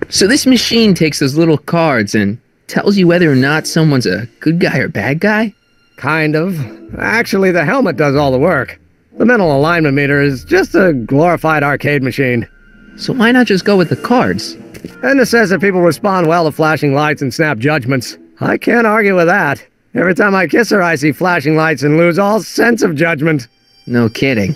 So this machine takes those little cards and tells you whether or not someone's a good guy or bad guy? Kind of. Actually, the helmet does all the work. The mental alignment meter is just a glorified arcade machine. So why not just go with the cards? Edna says that people respond well to flashing lights and snap judgments. I can't argue with that. Every time I kiss her, I see flashing lights and lose all sense of judgment. No kidding.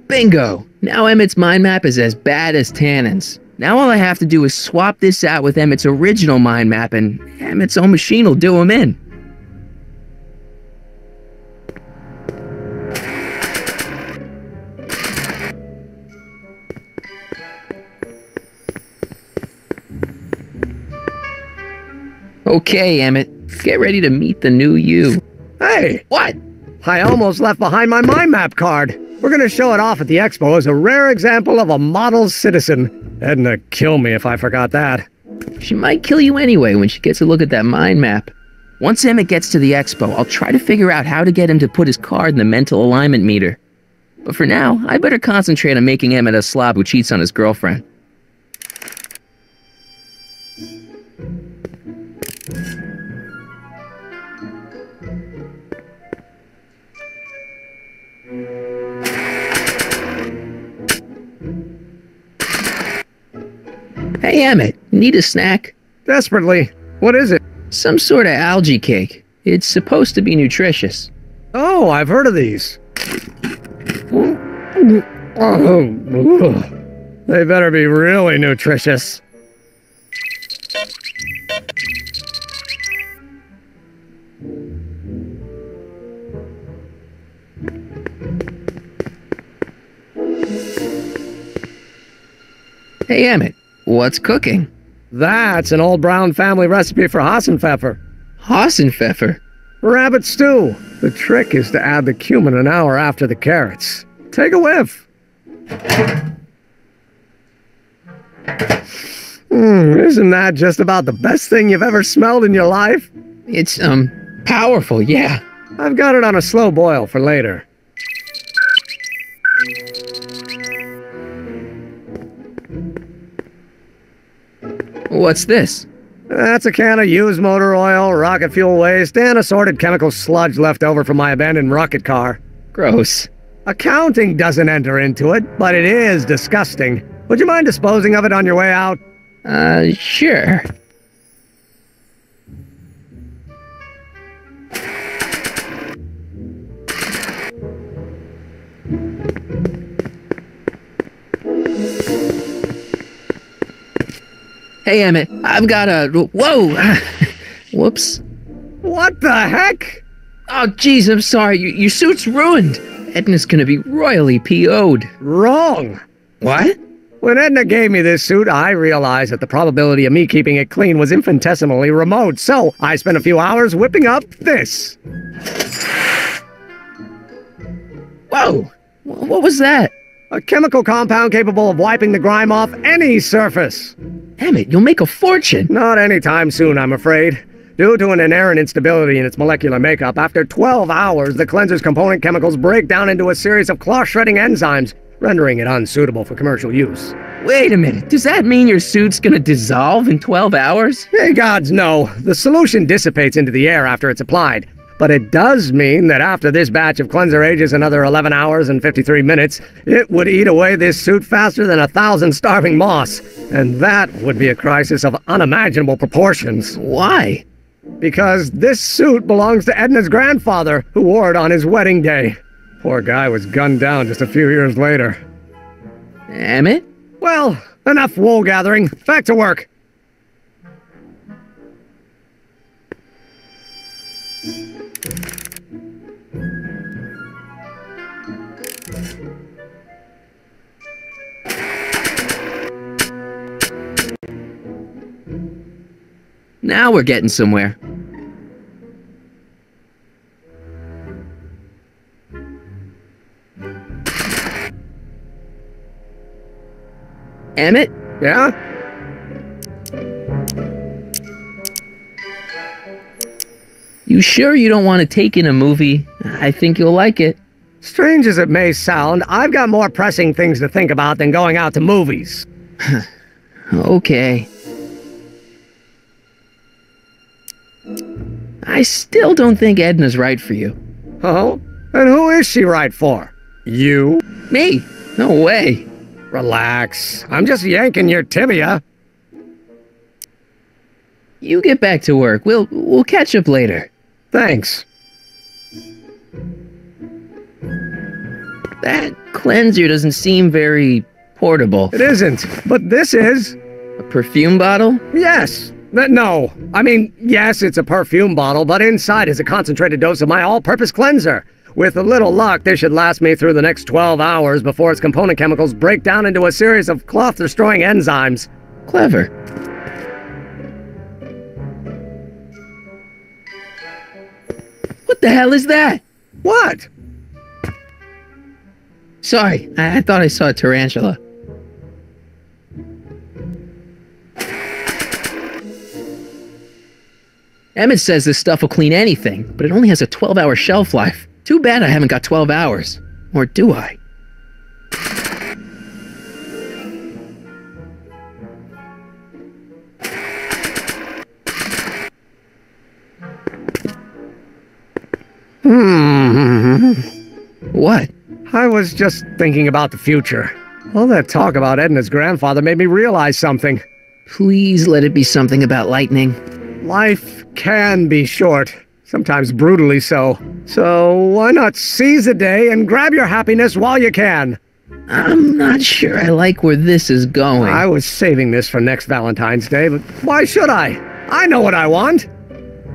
Bingo! Now Emmett's mind map is as bad as Tannen's. Now all I have to do is swap this out with Emmett's original mind map and Emmett's own machine will do him in. Okay, Emmett. Get ready to meet the new you. Hey! What? I almost left behind my mind map card. We're gonna show it off at the expo as a rare example of a model citizen. Edna kill me if I forgot that. She might kill you anyway when she gets a look at that mind map. Once Emmett gets to the expo, I'll try to figure out how to get him to put his card in the mental alignment meter. But for now, I better concentrate on making Emmett a slob who cheats on his girlfriend. Hey Emmett, need a snack? Desperately. What is it? Some sort of algae cake. It's supposed to be nutritious. Oh, I've heard of these. They better be really nutritious. Hey Emmett, what's cooking? That's an old Brown family recipe for Hassenpfeffer. Hassenpfeffer? Rabbit stew. The trick is to add the cumin an hour after the carrots. Take a whiff. Isn't that just about the best thing you've ever smelled in your life? It's, powerful, yeah. I've got it on a slow boil for later. What's this? That's a can of used motor oil, rocket fuel waste, and assorted chemical sludge left over from my abandoned rocket car. Gross. Accounting doesn't enter into it, but it is disgusting. Would you mind disposing of it on your way out? Sure. Hey, Emmett, I've got a... Whoa! Whoops. What the heck? Oh, jeez, I'm sorry. Your suit's ruined. Edna's gonna be royally PO'd. Wrong. What? When Edna gave me this suit, I realized that the probability of me keeping it clean was infinitesimally remote, so I spent a few hours whipping up this. Whoa! What was that? A chemical compound capable of wiping the grime off any surface. Emmett, you'll make a fortune. Not anytime soon, I'm afraid. Due to an inherent instability in its molecular makeup, after 12 hours, the cleanser's component chemicals break down into a series of cloth-shredding enzymes, rendering it unsuitable for commercial use. Wait a minute, does that mean your suit's gonna dissolve in 12 hours? Hey gods, no. The solution dissipates into the air after it's applied. But it does mean that after this batch of cleanser ages another 11 hours and 53 minutes, it would eat away this suit faster than 1,000 starving moths. And that would be a crisis of unimaginable proportions. Why? Because this suit belongs to Edna's grandfather, who wore it on his wedding day. Poor guy was gunned down just a few years later. Emmett? Well, enough wool gathering. Back to work. Now we're getting somewhere. Emmett? Yeah? You sure you don't want to take in a movie? I think you'll like it. Strange as it may sound, I've got more pressing things to think about than going out to movies. Okay. I still don't think Edna's right for you. Oh? And who is she right for? You? Me? No way. Relax. I'm just yanking your tibia. You get back to work. We'll catch up later. Thanks. That cleanser doesn't seem very portable. It isn't, but this is. A perfume bottle? Yes. No. I mean, yes, it's a perfume bottle, but inside is a concentrated dose of my all-purpose cleanser. With a little luck, this should last me through the next 12 hours before its component chemicals break down into a series of cloth-destroying enzymes. Clever. What the hell is that? What? Sorry, I thought I saw a tarantula. Emmett says this stuff will clean anything, but it only has a 12-hour shelf life. Too bad I haven't got 12 hours. Or do I? What? I was just thinking about the future. All that talk about Edna's grandfather made me realize something. Please let it be something about lightning. Life can be short, sometimes brutally so. So why not seize the day and grab your happiness while you can? I'm not sure I like where this is going. I was saving this for next Valentine's Day, but why should I? I know what I want.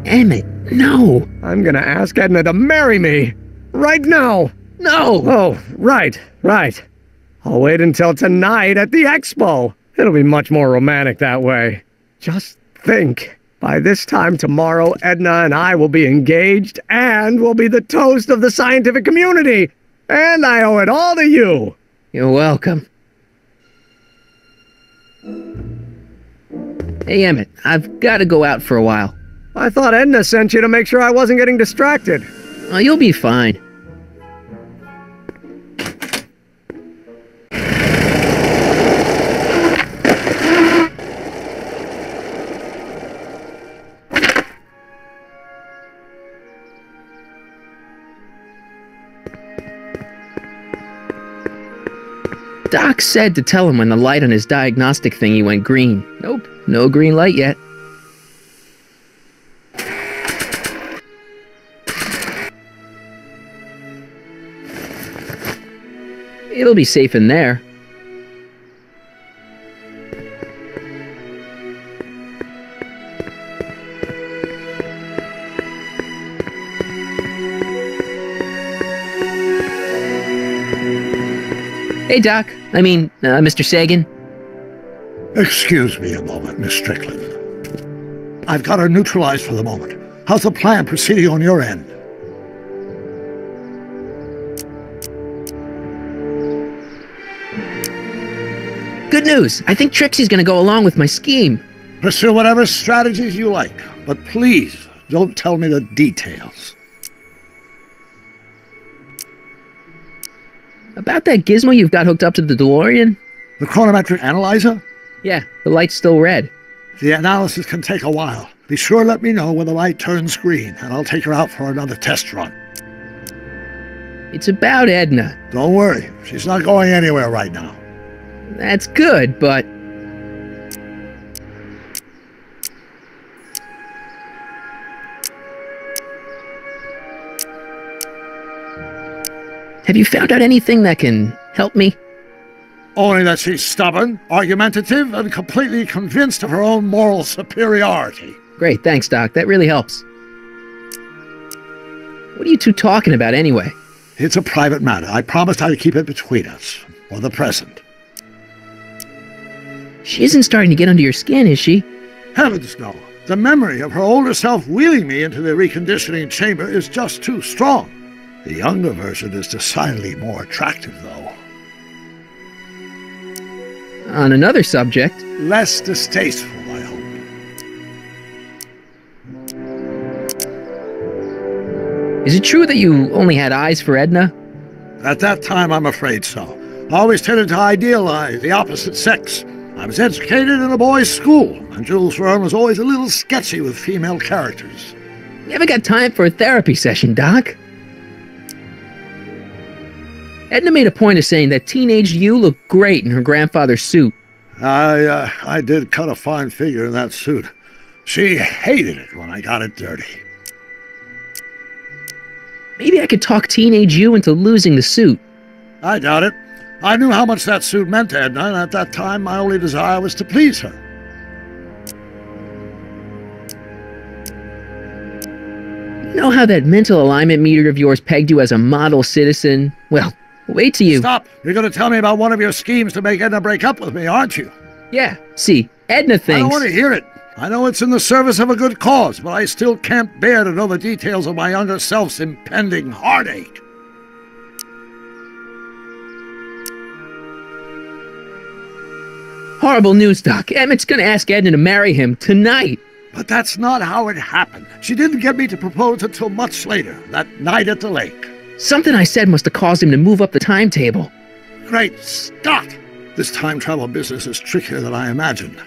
Emmett, no. I'm gonna ask Edna to marry me. Right now. No! Oh, right. I'll wait until tonight at the expo. It'll be much more romantic that way. Just think. By this time tomorrow, Edna and I will be engaged and will be the toast of the scientific community. And I owe it all to you. You're welcome. Hey, Emmett, I've got to go out for a while. I thought Edna sent you to make sure I wasn't getting distracted. Oh, you'll be fine. Doc said to tell him when the light on his diagnostic thingy went green. Nope, no green light yet. It'll be safe in there. Hey, Doc. Mr. Sagan. Excuse me a moment, Miss Strickland. I've got her neutralized for the moment. How's the plan proceeding on your end? Good news. I think Trixie's gonna go along with my scheme. Pursue whatever strategies you like, but please don't tell me the details. About that gizmo you've got hooked up to the DeLorean? The chronometric analyzer? Yeah, the light's still red. The analysis can take a while. Be sure to let me know when the light turns green, and I'll take her out for another test run. It's about Edna. Don't worry, she's not going anywhere right now. That's good, but... Have you found out anything that can help me? Only that she's stubborn, argumentative, and completely convinced of her own moral superiority. Great, thanks, Doc. That really helps. What are you two talking about, anyway? It's a private matter. I promised I'd keep it between us, for the present. She isn't starting to get under your skin, is she? Heavens, no. The memory of her older self wheeling me into the reconditioning chamber is just too strong. The younger version is decidedly more attractive, though. On another subject... Less distasteful, I hope. Is it true that you only had eyes for Edna? At that time, I'm afraid so. I always tended to idealize the opposite sex. I was educated in a boys' school, and Jules Verne was always a little sketchy with female characters. Never got time for a therapy session, Doc. Edna made a point of saying that teenage you looked great in her grandfather's suit. I did cut a fine figure in that suit. She hated it when I got it dirty. Maybe I could talk teenage you into losing the suit. I doubt it. I knew how much that suit meant to Edna, and at that time my only desire was to please her. You know how that mental alignment meter of yours pegged you as a model citizen? Well, wait till you... Stop! You're going to tell me about one of your schemes to make Edna break up with me, aren't you? Yeah, see, Edna thinks... I don't want to hear it. I know it's in the service of a good cause, but I still can't bear to know the details of my younger self's impending heartache. Horrible news, Doc. Emmett's gonna ask Edna to marry him tonight. But that's not how it happened. She didn't get me to propose until much later, that night at the lake. Something I said must have caused him to move up the timetable. Great Scott! This time travel business is trickier than I imagined.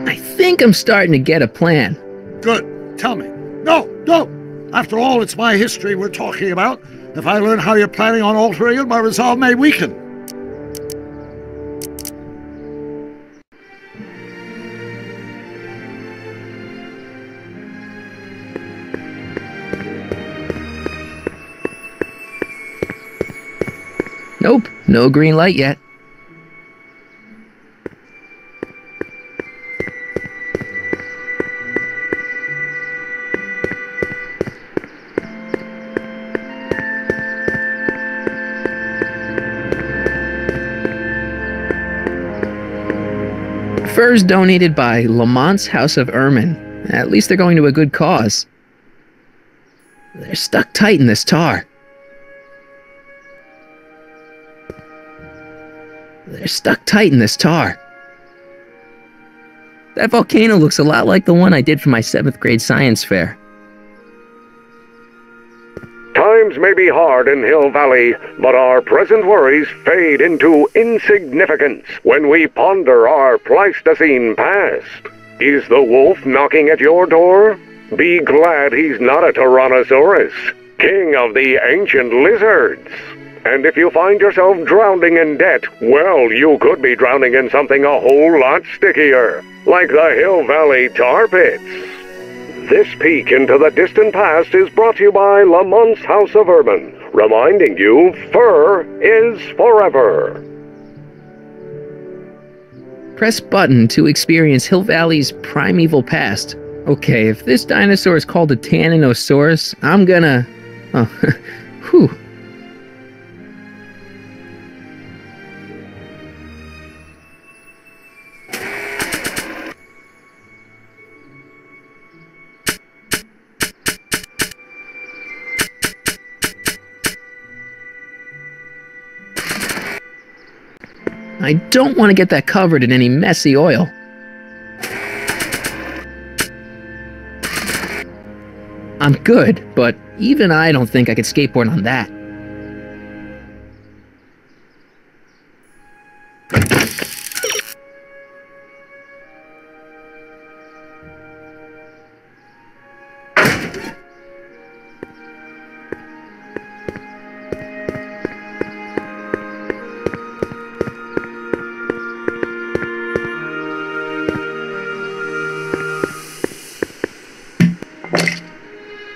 I think I'm starting to get a plan. Good. Tell me. No, no! After all, it's my history we're talking about. If I learn how you're planning on altering it, my resolve may weaken. Nope, no green light yet. Furs donated by Lamont's House of Ermine. At least they're going to a good cause. They're stuck tight in this tar. They're stuck tight in this tar. That volcano looks a lot like the one I did for my 7th grade science fair. Times may be hard in Hill Valley, but our present worries fade into insignificance when we ponder our Pleistocene past. Is the wolf knocking at your door? Be glad he's not a Tyrannosaurus, king of the ancient lizards. And if you find yourself drowning in debt, well, you could be drowning in something a whole lot stickier, like the Hill Valley tar pits. This peek into the distant past is brought to you by Lamont's House of Ermine, reminding you fur is forever. Press button to experience Hill Valley's primeval past. Okay, if this dinosaur is called a Tanninosaurus, I'm gonna... Oh, whew. I don't want to get that covered in any messy oil. I'm good, but even I don't think I could skateboard on that.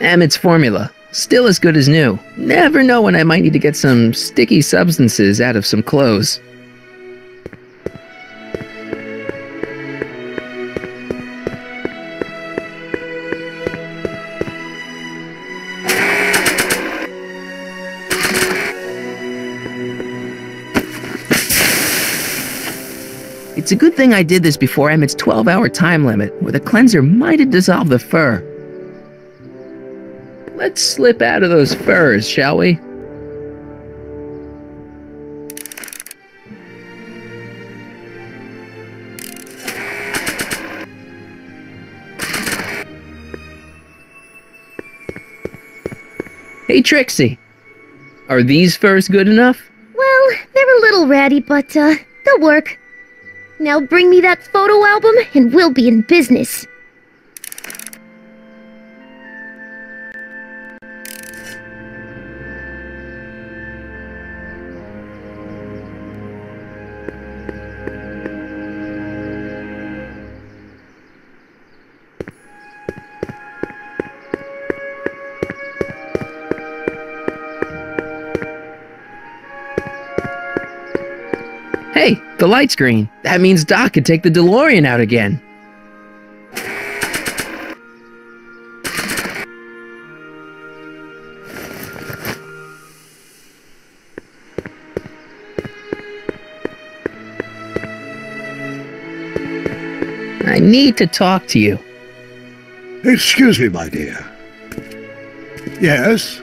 Emmett's formula. Still as good as new. Never know when I might need to get some sticky substances out of some clothes. It's a good thing I did this before Emmett's 12-hour time limit, where the cleanser might have dissolved the fur. Let's slip out of those furs, shall we? Hey, Trixie. Are these furs good enough? Well, they're a little ratty, but, they'll work. Now bring me that photo album, and we'll be in business. Hey, the light's green. That means Doc could take the DeLorean out again. I need to talk to you. Excuse me, my dear. Yes?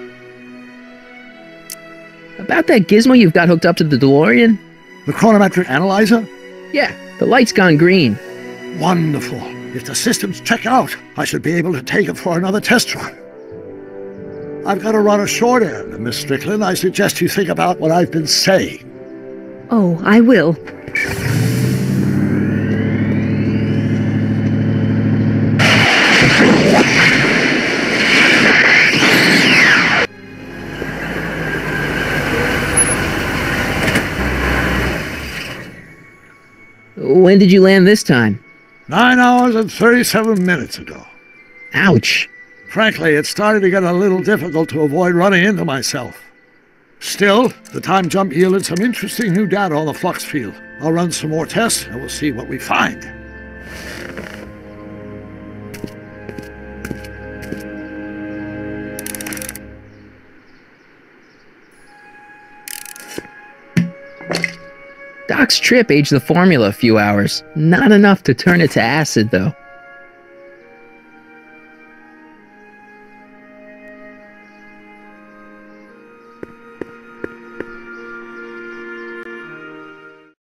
About that gizmo you've got hooked up to the DeLorean? The chronometric analyzer? Yeah, the light's gone green. Wonderful. If the systems check out, I should be able to take it for another test run. I've got to run a short errand, Miss Strickland. I suggest you think about what I've been saying. Oh, I will. When did you land this time? 9 hours and 37 minutes ago. Ouch. Frankly, it started to get a little difficult to avoid running into myself. Still, the time jump yielded some interesting new data on the flux field. I'll run some more tests and we'll see what we find. Doc's trip aged the formula a few hours. Not enough to turn it to acid, though.